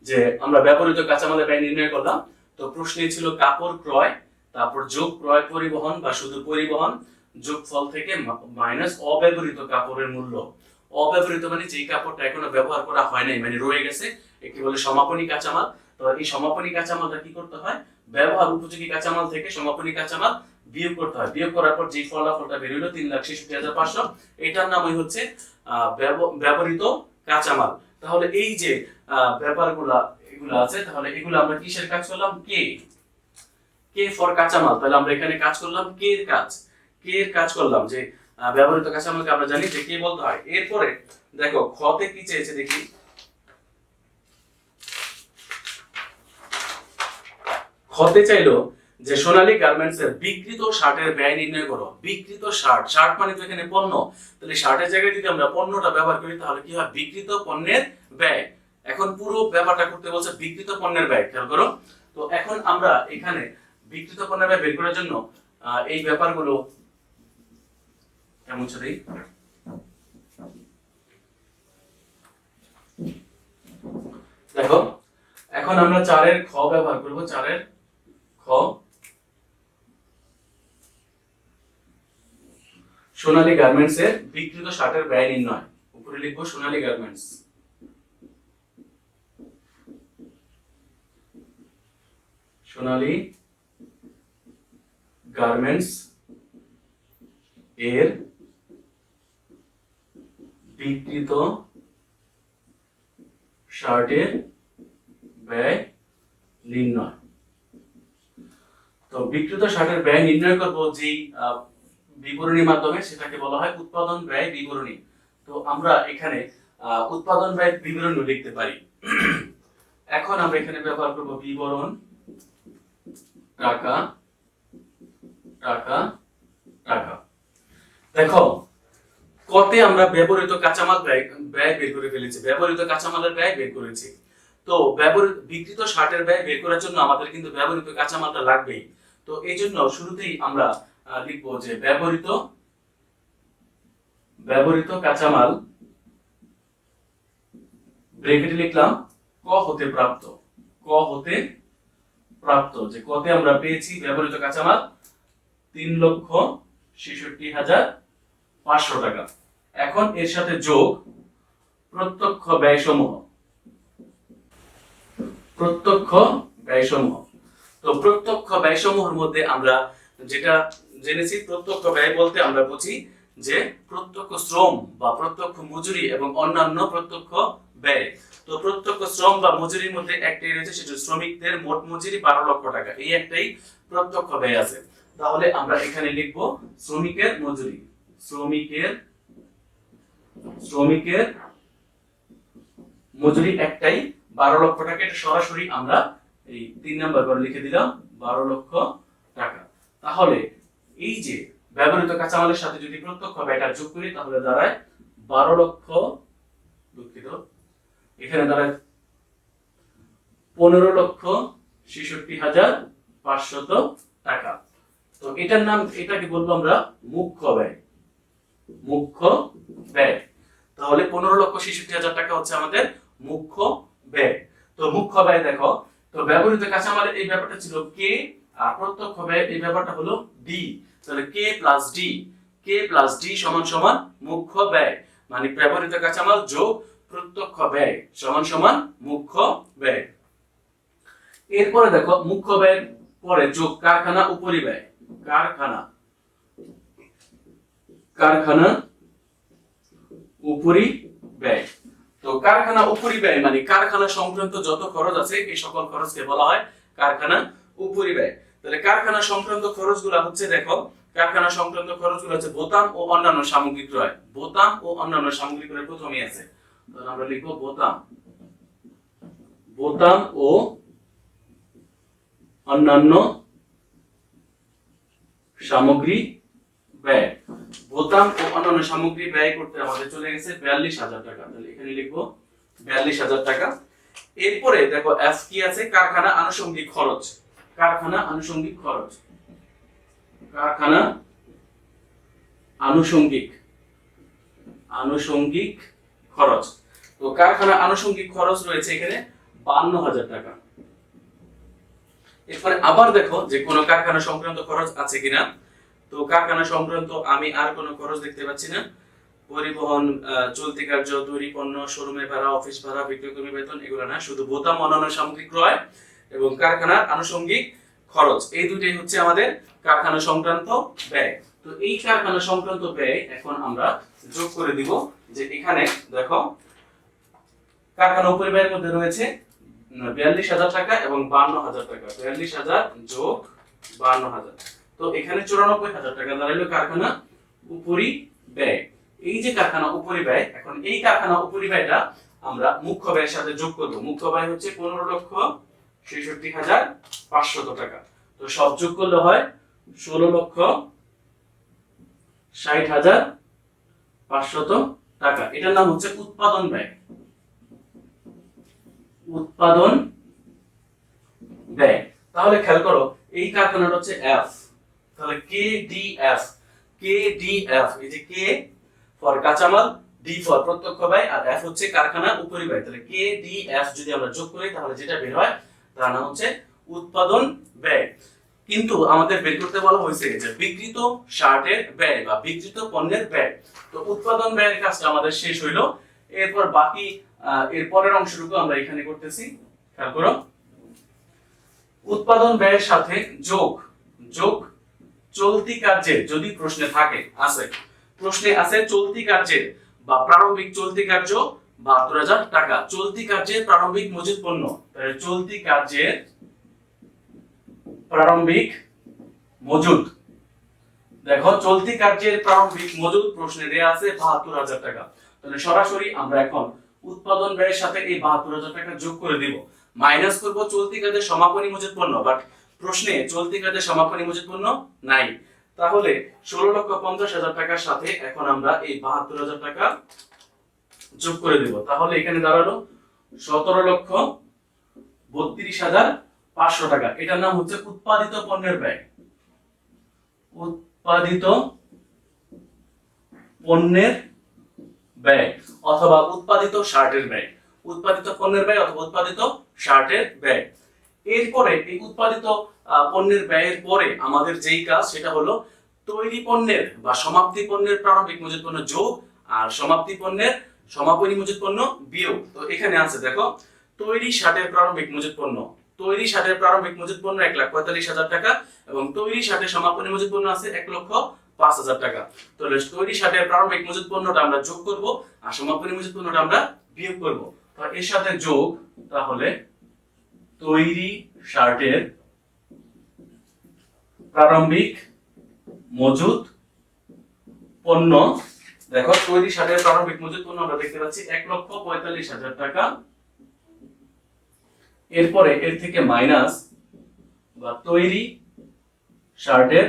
যে আমরা ব্যবহৃত কাঁচামালের ব্যয় নির্ণয় করলাম। তো প্রশ্নে ছিল কাপড় ক্রয়, তারপর যোগ ক্রয় পরিবহন বা শুধু পরিবহন, যোগফল থেকে মাইনাস অব্যবহৃত কাপড়ের মূল্য। অব্যবহৃত মানে যেই কাপড়টা এখনো ব্যবহার করা হয় নাই, মানে রয়ে গেছে, একে বলে সমাপনী কাঁচামাল। তো এই সমাপনী কাঁচামালটা কি করতে হয়? ব্যবহার উপযোগী কাঁচামাল থেকে সমাপনী কাঁচামাল বিয়োগ করতে হয়। বিয়োগ করার পর যে ফলাফলটা বের হলো 3,66,500, এটার নামই হচ্ছে ব্যবহৃত কাঁচামাল। তাহলে এই যে ব্যাপারগুলা এগুলো আছে, তাহলে এগুলো আমরা কিসের কাজ করলাম? কে ফর কাঁচামাল। তাহলে আমরা এখানে কাজ করলাম কে এর কাজ করলাম, যে ব্যবহৃত কাঁচামালকে আমরা জানি যে কে বলতে হয়। এরপরে দেখো খতে কি চেয়েছে দেখি। খতে চাইলো যে সোনালী গার্মেন্টস এর বিক্রিত শার্টের ব্যয় নির্ণয় করো। বিক্রিত শার্ট মানে তো এখানে পণ্য, তাহলে শার্টের জায়গায় যদি আমরা পণ্যটা ব্যবহার করি তাহলে কি হয়? বিক্রিত পণ্যের ব্যয়। এখন পুরো ব্যাপারটা করতে বলছে বিক্রিত পণ্যের ব্যয়, খেয়াল করো। তো এখন আমরা এখানে বিক্রিত পণ্যের ব্যয় বের করার জন্য এই ব্যাপারগুলো কেমন ছিল দেখো। এখন আমরা 4 এর খ ব্যবহার করব। 4 এর খ, সোনালী গার্মেন্টস এর বিক্রিত শার্টের ব্যয় নির্ণয়। উপরে লিখবো সোনালী গার্মেন্টস। সোনালী গার্মেন্টস এর বিক্রিত শার্টের ব্যয় নির্ণয়। তো বিক্রিত শার্টের ব্যয় নির্ণয় করব যে বিবরণীর মাধ্যমে, সেটাকে বলা হয় উৎপাদন ব্যয় বিবরণী। তো আমরা এখানে উৎপাদন ব্যয় বিবরণী লিখতে পারি। এখন আমরা এখানে ব্যবহার করব বিবরণ টাকা টাকা টাকা। দেখো কতে আমরা ব্যবহৃত কাঁচামাল ব্যয় বের করে ফেলেছি, ব্যবহৃত কাঁচামালের ব্যয় বের করেছি। তো বিক্রিত শার্টের ব্যয় বের করার জন্য আমাদের কিন্তু ব্যবহৃত কাঁচামালটা লাগবেই। তো এই জন্য শুরুতেই আমরা লিখবো যে ব্যবহৃত কাঁচামাল, ব্র্যাকেটে লিখলাম ক হতে প্রাপ্ত, যে কতে আমরা পেয়েছি ব্যবহৃত কাঁচামাল 3,66,500 টাকা। এখন এর সাথে যোগ প্রত্যক্ষ ব্যয়সমূহ। তো প্রত্যক্ষ ব্যয়সমূহের মধ্যে আমরা যেটা জেনেছি, প্রত্যক্ষ ব্যয় বলতে আমরা বুঝি যে প্রত্যক্ষ শ্রম বা প্রত্যক্ষ মজুরি এবং অন্যান্য প্রত্যক্ষ ব্যয়। তো প্রত্যক্ষ শ্রম বা মজুরির মধ্যে একটাই রয়েছে, সেটা শ্রমিকদের মোট মজুরি 12 লক্ষ টাকা। এই একটাই প্রত্যক্ষ ব্যয় আছে। তাহলে আমরা এখানে লিখব শ্রমিকের মজুরি। শ্রমিকের মজুরি একটাই 12 লক্ষ টাকা। এটা সরাসরি আমরা এই 3 নাম্বার করে লিখে দিলাম 12 লক্ষ টাকা। তাহলে এই যে ব্যবহৃত কাঁচামালের সাথে যদি প্রত্যক্ষ ব্যয়টা যোগ করি তাহলে দাঁড়ায় 12 লক্ষ, দুঃখিত, এখানে দাঁড়ায় 15,66,500 টাকা। তো এটাকে বলবো আমরা মুখ্য ব্যয়। তাহলে 15,66,000 টাকা হচ্ছে আমাদের মুখ্য ব্যয়। তো মুখ্য ব্যয় দেখো, তো ব্যবহৃত কাঁচামালের এই ব্যাপারটা ছিল কে, আর প্রত্যক্ষ ব্যয় এই ব্যাপারটা হলো ডি। তাহলে কে প্লাস ডি সমান সমান মুখ্য ব্যয়, মানে ব্যবহৃত কাঁচামাল যোগ প্রত্যক্ষ ব্যয় সমান সমান মুখ্য ব্যয়। এরপরে দেখো মুখ্য ব্যয়ের পরে যোগ কারখানা উপরি ব্যয়। কারখানা উপরি ব্যয়। তো কারখানা উপরি ব্যয় মানে কারখানা সংক্রান্ত যত খরচ আছে এই সকল খরচকে বলা হয় কারখানা উপরি ব্যয়। তাহলে কারখানা সংক্রান্ত খরচগুলো হচ্ছে, দেখো কারখানা সংক্রান্ত খরচগুলো হচ্ছে বোতাম ও অন্যান্য সামগ্রী ক্রয়। বোতাম ও অন্যান্য সামগ্রী ক্রয় প্রথমেই আছে, তাহলে আমরা লিখব বোতাম ও অন্যান্য সামগ্রী ব্যয়। বোতাম ও অন্যান্য সামগ্রী ব্যয় করতে আমাদের চলে গেছে 42,000 টাকা। তাহলে এখানে লিখবো 42,000 টাকা। এরপরে দেখো এফ কি আছে, কারখানা আনুষঙ্গিক খরচ। কারখানা আনুষঙ্গিক খরচ। তো কারখানা আনুষঙ্গিক খরচ রয়েছে এখানে 52,000 টাকা। এরপরে আবার দেখো যে কোন কারখানা সংক্রান্ত খরচ আছে কিনা। তো কারখানা সংক্রান্ত আমি আর কোনো খরচ দেখতে পাচ্ছি না। পরিবহন, চলতি কার্য, তৈরি পণ্য, শোরুমে ভাড়া, অফিস ভাড়া, বিক্রয়কর্মী বেতন, এগুলো না, শুধু বোতাম অন্যান্য সামগ্রী ক্রয় এবং কারখানার আনুষঙ্গিক খরচ, এই দুইটাই হচ্ছে আমাদের কারখানা সংক্রান্ত ব্যয়। তো এই কারখানা সংক্রান্ত ব্যয় এখন আমরা যোগ করে দিব, যে এখানে দেখো কারখানা উপরিব্যয়ের মধ্যে রয়েছে 42,000 টাকা এবং 52,000 টাকা। 42,000 যোগ 52,000, তো এখানে 94,000 টাকা দাঁড়ালো কারখানা উপরিব্যয়। এই যে কারখানা উপরিব্যয়, এখন এই কারখানা উপরিব্যয়টা আমরা মুখ্য ব্যয়ের সাথে যোগ করব। মুখ্য ব্যয় হচ্ছে 15,66,500 টাকা। তো সব যোগ করলে হয় 16,60,500 টাকা। এটার নাম হচ্ছে উৎপাদন ব্যয়। উৎপাদন ব্যয়। তাহলে খেয়াল করো, এই কারখানাটা হচ্ছে এফ, তাহলে কেডিএফ। কেডিএফ, এই যে কে ফর কাঁচামাল, ডি ফর প্রত্যক্ষ ব্যয়, আর এফ হচ্ছে কারখানা উপরিব্যয়। তাহলে কেডিএফ যদি আমরা যোগ করি তাহলে যেটা বের হয় তার নাম হচ্ছে উৎপাদন ব্যয়। কিন্তু আমাদের বের করতে বলা হয়েছে যে বিক্রিত শার্টের ব্যয় বা বিক্রিত পণ্যের ব্যয়। তো উৎপাদন ব্যয়ের কাজটা আমাদের শেষ হইলো। এরপর বাকি এর পরের অংশটুকু আমরা এখানে করতেছি। খেয়াল করো, উৎপাদন ব্যয়ের সাথে যোগ যোগ চলতি কার্যের, যদি প্রশ্নে থাকে প্রশ্নে আছে চলতি কার্যের বা প্রারম্ভিক চলতি কার্য 72,000 টাকা। চলতি কার্যের প্রারম্ভিক মজুত পণ্য, তাহলে চলতি কার্যের প্রারম্ভিক মজুদ, দেখো চলতি কার্যের প্রারম্ভিক মজুদ প্রশ্নে দেয়া আছে 72,000 টাকা। তাহলে সরাসরি আমরা এখন উৎপাদন ব্যয়ের সাথে এই 72,000 টাকা যোগ করে দিব, মাইনাস করব চলতি কার্যের সমাপনী মজুদ পণ্য, বাট প্রশ্নে চলতি কার্যের সমাপনী মজুদ পণ্য নাই। তাহলে 16,50,000 টাকার সাথে এখন আমরা এই 72,000 টাকা যোগ করে দিব। তাহলে এখানে দাঁড়ালো 17,32,500 টাকা। এটার নাম হচ্ছে উৎপাদিত পণ্যের ব্যয়। উৎপাদিত পণ্যের ব্যয় অথবা উৎপাদিত শার্টের ব্যয়। উৎপাদিত পণ্যের ব্যয় অথবা উৎপাদিত শার্টের ব্যয়। এরপরে এই উৎপাদিত পণ্যের ব্যয়ের পরে আমাদের যেই কাজ সেটা হলো তৈরি পণ্যের বা সমাপ্তি পণ্যের প্রারম্ভিক মজুত পণ্য যোগ আর সমাপ্তি পণ্যের সমাপনী মজুত পণ্য বিয়োগ। তো এখানে আছে দেখো, তৈরি শার্টের প্রারম্ভিক মজুত পণ্য, তৈরি শার্টের প্রারম্ভিক মজুত পণ্য 1,45,000 টাকা এবং তৈরি শার্টের সমাপনী মজুত পণ্য আছে 1,05,000 টাকা। তাহলে তৈরি শার্টের প্রারম্ভিক মজুত পণ্যটা আমরা যোগ করব আর সমাপনী মজুত পণ্যটা আমরা বিয়োগ করব। তো এর সাথে যোগ, তাহলে তৈরি শার্টের প্রারম্ভিক মজুত পণ্য, দেখো তৈরি শার্টের প্রারম্ভিক মজুত পণ্য আমরা দেখতে পাচ্ছি 1,45,000 টাকা। এরপরে এর থেকে মাইনাস বা তৈরি শার্টের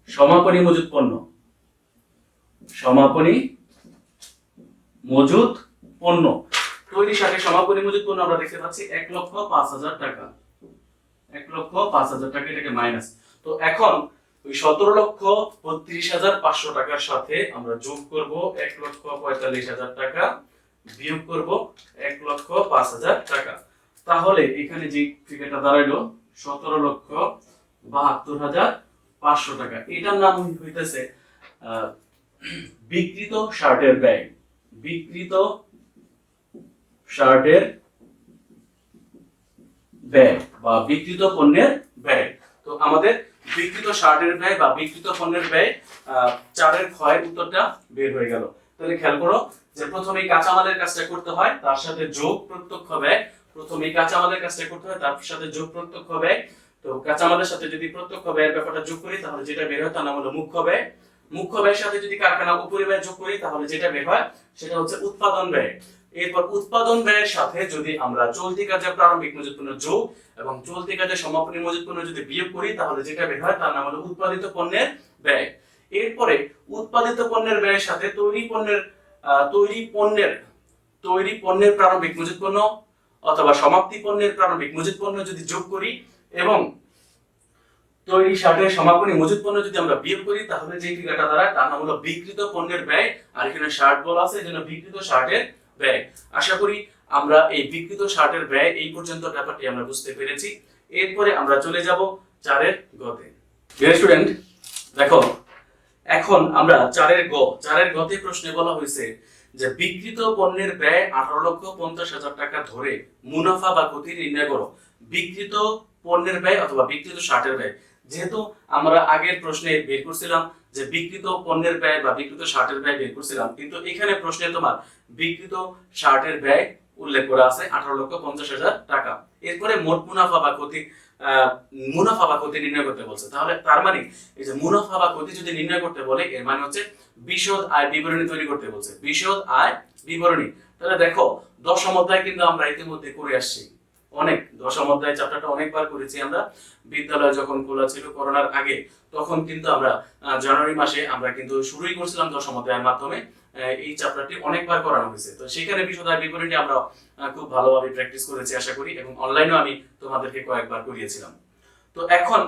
সমাপনী মজুত পণ্য, সমাপনী মজুত পণ্য, তৈরি শার্টের সমাপনী মজুত পণ্য আমরা দেখতে পাচ্ছি 1,05,000 টাকা। 1,05,000 টাকা, এটাকে মাইনাস। তো এখন ওই 17,32,500 টাকার সাথে আমরা যোগ করব 1,45,000 টাকা, বিয়োগ করব 1,05,000 টাকা। তাহলে এখানে যে ফিগারটা দাঁড়াইলো 17,72,500 টাকা। এটার নাম হইতেছে বিক্রিত শার্টের ব্যয়। বিক্রিত শার্টের ব্যয় বা বিক্রিত পণ্যের ব্যয়। তো আমাদের বিক্রিত শার্টের ব্যয় বা বিক্রিত পণ্যের ব্যয় 4-এর ক্ষয়ের উত্তরটা বের হয়ে গেল। তাহলে খেয়াল করো যে প্রথমেই কাঁচামালের কাজটা করতে হয়, তার সাথে যোগ প্রত্যক্ষ ব্যয়। প্রথমেই কাঁচামালের কাজটা করতে হয়, তার সাথে যোগ প্রত্যক্ষ ব্যয়। তো কাঁচামালের সাথে যদি প্রত্যক্ষ ব্যয়ের ব্যাপারটা যোগ করি তাহলে যেটা বের হয় তার নাম হলো মুখ্য ব্যয়। মুখ্য ব্যয়ের সাথে যদি কারখানা উপরিব্যয় যোগ করি তাহলে যেটা বের হয় সেটা হচ্ছে উৎপাদন ব্যয়। এরপর উৎপাদন ব্যয়ের সাথে যদি আমরা চলতি কাজের প্রারম্ভিক মজুত পণ্য যোগ এবং চলতি কাজের সমাপনী মজুত পণ্য যদি বিয়োগ করি তাহলে যেটা বের হয় তার নাম হলো উৎপাদিত পণ্যের ব্যয়। এরপরে উৎপাদিত পণ্যের ব্যয়ের সাথে তৈরি পণ্যের প্রারম্ভিক মজুত পণ্য অথবা সমাপ্তি পণ্যের প্রারম্ভিক মজুত পণ্য যদি যোগ করি এবং তৈরি শার্টের সমাপনী মজুত পণ্য যদি আমরা বিয়োগ করি তাহলে যে ফিগারটা দাঁড়ায় তার নাম হলো বিক্রিত পণ্যের ব্যয়। আর এখানে শার্ট বলা আছে এজন্য বিক্রিত শার্টের ব্যয়। আশা করি আমরা এই বিক্রিত শার্টের ব্যয় এই পর্যন্ত ব্যাপারটি আমরা বুঝতে পেরেছি। এরপরে আমরা চলে যাব 4-এর গতে। ডিয়ার স্টুডেন্ট, দেখো এখন আমরা 4-এর গতে প্রশ্নে বলা হয়েছে যে বিক্রিত পণ্যের ব্যয় 18,50,000 টাকা ধরে মুনাফা বা ক্ষতি নির্ণয় করো। বিক্রিত পণ্যের ব্যয় অথবা বিক্রিত শার্টের ব্যয়। যেহেতু আমরা আগের প্রশ্নে বের করছিলাম যে বিক্রিত পণ্যের ব্যয় বা বিক্রিত শার্টের ব্যয় বের করছিলাম, কিন্তু এখানে প্রশ্নে তোমার বিক্রিত শার্টের ব্যয় উল্লেখ করা আছে 18,50,000 টাকা। এরপরে মোট মুনাফা বা ক্ষতি মুনাফা বা ক্ষতি নির্ণয় করতে বলছে। তাহলে তার মানে এই যে মুনাফা বা ক্ষতি যদি নির্ণয় করতে বলে এর মানে হচ্ছে বিশদ আয় বিবরণী তৈরি করতে বলছে, বিশদ আয় বিবরণী। তাহলে দেখো দশম অধ্যায় কিন্তু আমরা ইতিমধ্যে করে আসছি, অনেক দশম অধ্যায় চ্যাপ্টারটা অনেকবার করেছি আমরা। বিদ্যালয় যখন খোলা ছিল করোনার আগে, তখন কিন্তু আমরা জানুয়ারি মাসে আমরা কিন্তু শুরুই করছিলাম দশম অধ্যায়ের মাধ্যমে। এই চ্যাপ্টারটি অনেকবার করানো হয়েছে, তো সেখানে বিশদ আয় বিবরণী আমরা খুব ভালোভাবে প্র্যাকটিস করেছি আশা করি, এবং অনলাইনেও আমি তোমাদেরকে কয়েকবার করিয়েছিলাম। তো এখন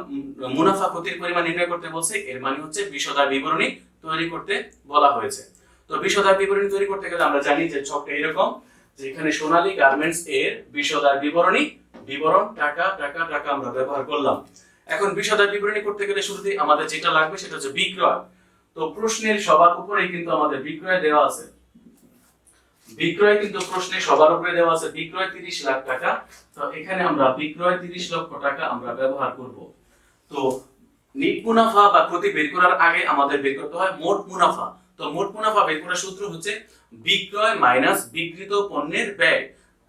মুনাফা ক্ষতির পরিমাণ নির্ণয় করতে বলছে, এর মানে হচ্ছে বিশদ আয় বিবরণী তৈরি করতে বলা হয়েছে। তো বিশদ আয় বিবরণী তৈরি করতে গেলে আমরা জানি যে ছকটা এরকম, যে এখানে সোনালী গার্মেন্টস এর বিশদ আয় বিবরণী, বিবরণ টাকা টাকা টাকা আমরা ব্যবহার করলাম। এখন বিশদ আয় বিবরণী করতে গেলে শুরুতেই আমাদের যেটা লাগবে সেটা হচ্ছে বিক্রয়। তো প্রশ্নের সবার উপরেই কিন্তু আমাদের বিক্রয় দেওয়া আছে, বিক্রয় কিন্তু প্রশ্নে সবার উপরে দেওয়া আছে, বিক্রয় 30 লাখ টাকা। তো এখানে আমরা বিক্রয় 30 লক্ষ টাকা আমরা ব্যবহার করব। তো নিট মুনাফা বা ক্ষতি বের করার আগে আমাদের বের করতে হয় মোট মুনাফা। তো মোট মুনাফা বের করার সূত্র হচ্ছে বিক্রয় মাইনাস বিক্রিত পণ্যের ব্যয়।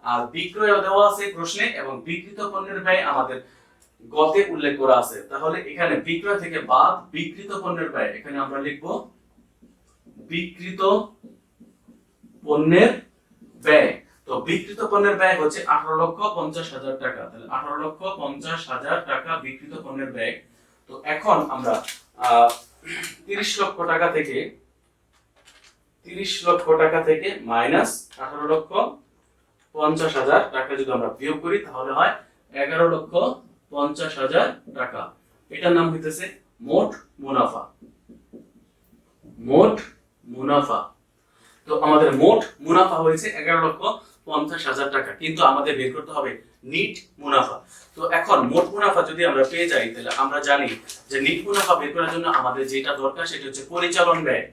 আর বিক্রয় দেওয়া আছে প্রশ্নে এবং বিক্রিত পণ্যের ব্যয় আমাদের গতে উল্লেখ করা আছে। তাহলে এখানে বিক্রয় থেকে বাদ বিক্রিত পণ্যের ব্যয়, এখানে আমরা লিখব বিক্রিত পণ্যের ব্যয়। তো বিক্রিত পণ্যের ব্যয় হচ্ছে 18,50,000 টাকা। তাহলে 18,50,000 টাকা বিক্রিত পণ্যের ব্যয়। তো এখন আমরা 30 লক্ষ টাকা থেকে মাইনাস 18,50,000 টাকা যদি আমরা বিয়োগ করি তাহলে হয় 11,50,000 টাকা। এটার নাম হইতেছে মোট মুনাফা, মোট মুনাফা। তো আমাদের মোট মুনাফা হয়েছে 11,50,000 টাকা, কিন্তু আমাদের বের করতে হবে নিট মুনাফা। তো এখন মোট মুনাফা যদি আমরা পেয়ে যাই, তাহলে আমরা জানি যে নিট মুনাফা বের করার জন্য আমাদের যেটা দরকার সেটা হচ্ছে পরিচালন ব্যয়,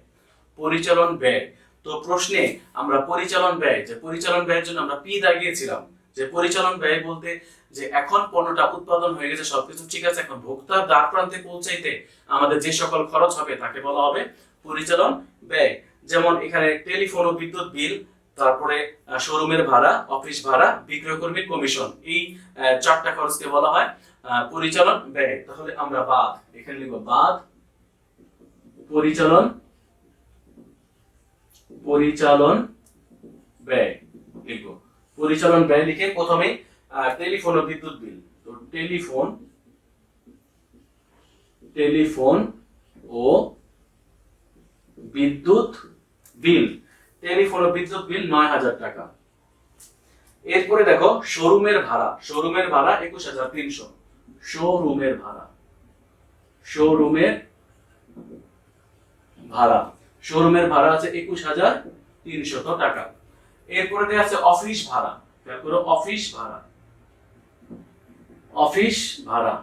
পরিচালন ব্যয়। তো প্রশ্নে আমরা পরিচালন ব্যয়, যে পরিচালন ব্যয়ের জন্য আমরা পি দাগিয়েছিলাম, যে পরিচালন ব্যয় বলতে যে এখন পণ্যটা উৎপাদন হয়ে গেছে, সবকিছু ঠিক আছে, এখন ভোক্তার দ্বার প্রান্তে পৌঁছাইতে আমাদের যে সকল খরচ হবে তাকে বলা হবে পরিচালন ব্যয়। যেমন এখানে টেলিফোন ও বিদ্যুৎ বিল, তারপরে শোরুমের ভাড়া, অফিস ভাড়া, বিক্রয় কর্মীর কমিশন, এই 4টা খরচকে বলা হয় পরিচালন ব্যয়। তাহলে আমরা বাদ, এখানে লিখব বাদ পরিচালন ব্যয়, লিখব পরিচালন ব্যয় লিখে প্রথমে টেলিফোন ও বিদ্যুৎ বিল। তো টেলিফোন ও বিদ্যুৎ বিল, টেলিফোন ও বিদ্যুৎ বিল 9,000 টাকা। এরপরে দেখো শোরুমের ভাড়া, শোরুমের ভাড়া 21,300, শোরুমের ভাড়া, শোরুমের ভাড়া, শোরুমের ভাড়া আছে 21,300 টাকা। এরপরে দেয়া আছে অফিস ভাড়া, তারপরে অফিস ভাড়া, অফিস ভাড়া।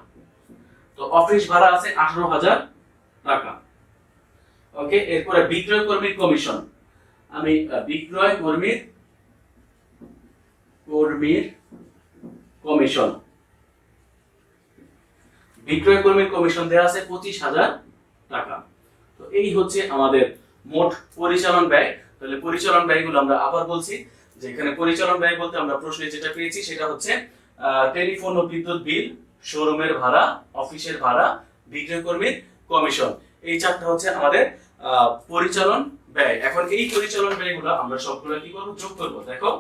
তো অফিস ভাড়া আছে 18,000 টাকা। ওকে, এরপরে বিক্রয় কর্মীর কমিশন, আমি বিক্রয় কর্মীর কমিশন, বিক্রয় কর্মীর কমিশন দেওয়া আছে 25,000 টাকা। তো এই হচ্ছে আমাদের মোট পরিচালন ব্যয়। তাহলে পরিচালন ব্যয়গুলো আমরা আবার বলছি, যে এখানে পরিচালন ব্যয় বলতে আমরা প্রশ্নে যেটা পেয়েছি সেটা হচ্ছে টেলিফোন ও বিদ্যুৎ বিল, শোরুমের ভাড়া, অফিসের ভাড়া, বিক্রয় কর্মীর কমিশন, এই 4টা হচ্ছে আমাদের পরিচালন ব্যয়। এখন এই পরিচালন ব্যয়গুলো আমরা সবগুলো কি করব, যোগ করব। দেখো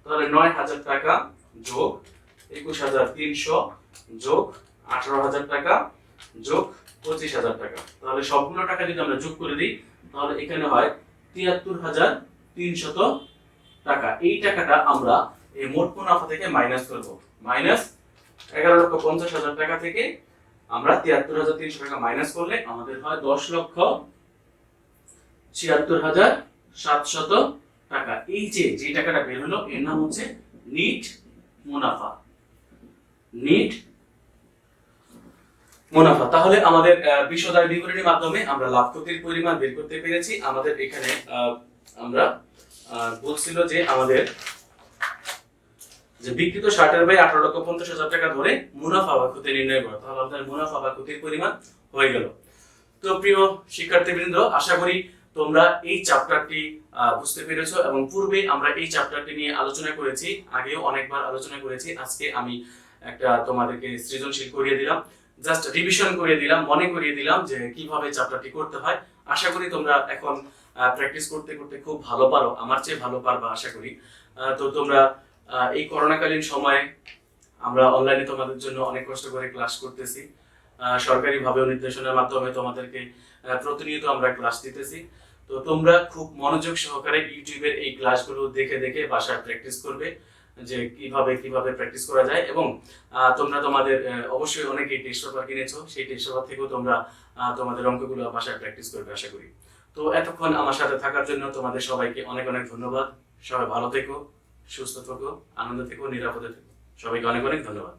তাহলে 9,000 টাকা যোগ 21,300 যোগ 18,000 টাকা যোগ 25,000 টাকা। তাহলে সবগুলো টাকা যদি আমরা যোগ করে দিই তাহলে এখানে হয় 73,300 টাকা। এই টাকাটা আমরা এই মোট মুনাফা থেকে মাইনাস করব, মাইনাস 11,50,000 টাকা থেকে আমরা 73,300 টাকা মাইনাস করলে আমাদের হয় 10,76,700 টাকা। এই যে টাকাটা বের হলো এর নাম হচ্ছে নিট মুনাফা, নিট মুনাফা। তাহলে আমাদের বিশদ আয় বিবরণীর মাধ্যমে আমরা লাভ ক্ষতির পরিমাণ বের করতে পেরেছি। আমাদের এখানে আমরা বলছিল যে আমাদের যে বিক্রিত শার্টের ব্যয় 18,50,000 টাকা ধরে মুনাফা বা ক্ষতি নির্ণয় করো, তাহলে আপনার মুনাফা বা ক্ষতির পরিমাণ হয়ে গেল। তো প্রিয় শিক্ষার্থীবৃন্দ, আশা করি তোমরা এই চ্যাপ্টারটি বুঝতে পেরেছো এবং পূর্বে আমরা এই চ্যাপ্টারটি নিয়ে আলোচনা করেছি, আগেও অনেকবার আলোচনা করেছি। আজকে আমি একটা তোমাদেরকে সৃজনশীল করিয়ে দিলাম, জাস্ট রিভিশন করিয়ে দিলাম, মনে করিয়ে দিলাম যে কিভাবে চ্যাপ্টারটি করতে হয়। আশা করি তোমরা এখন প্র্যাকটিস করতে করতে খুব ভালো পারো, আমার চেয়ে ভালো পারবা আশা করি। তো তোমরা এই করোনাকালীন সময়ে আমরা অনলাইনে তোমাদের জন্য অনেক কষ্ট করে ক্লাস করতেছি, সরকারিভাবে নির্দেশনার মাধ্যমে তোমাদেরকে প্রতিনিয়ত আমরা ক্লাস দিতেছি। তো তোমরা খুব মনোযোগ সহকারে ইউটিউবের এই ক্লাসগুলো দেখে দেখে বাসায় প্র্যাকটিস করবে যে কিভাবে প্র্যাকটিস করা যায়। এবং তোমরা তোমাদের অবশ্যই অনেকেই টেস্ট পেপার কিনেছো, সেই টেস্ট পেপার থেকেও তোমরা তোমাদের অঙ্কগুলো বাসায় প্র্যাকটিস করবে আশা করি। তো এতক্ষণ আমার সাথে থাকার জন্য তোমাদের সবাইকে অনেক অনেক ধন্যবাদ। সবাই ভালো থেকো, সুস্থ থেকো, আনন্দ থেকো, নিরাপদে থেকো। সবাইকে অনেক অনেক ধন্যবাদ।